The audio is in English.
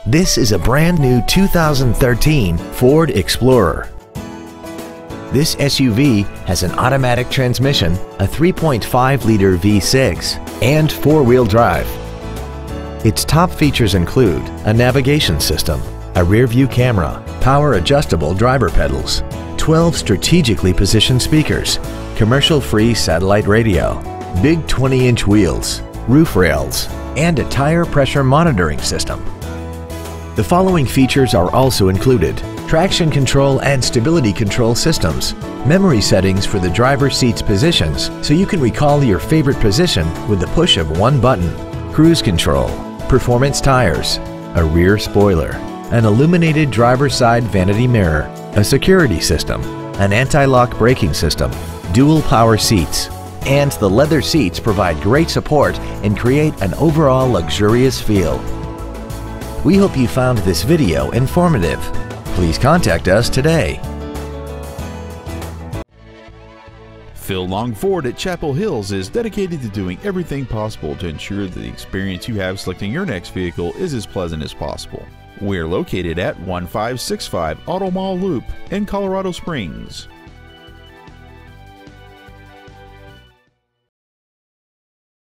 This is a brand new 2013 Ford Explorer. This SUV has an automatic transmission, a 3.5-liter V6, and four-wheel drive. Its top features include a navigation system, a rear-view camera, power-adjustable driver pedals, 12 strategically positioned speakers, commercial-free satellite radio, big 20-inch wheels, roof rails, and a tire pressure monitoring system. The following features are also included: traction control and stability control systems, memory settings for the driver's seat's positions so you can recall your favorite position with the push of one button, cruise control, performance tires, a rear spoiler, an illuminated driver's side vanity mirror, a security system, an anti-lock braking system, dual power seats, and the leather seats provide great support and create an overall luxurious feel. We hope you found this video informative. Please contact us today. Phil Long Ford at Chapel Hills is dedicated to doing everything possible to ensure that the experience you have selecting your next vehicle is as pleasant as possible. We're located at 1565 Auto Mall Loop in Colorado Springs.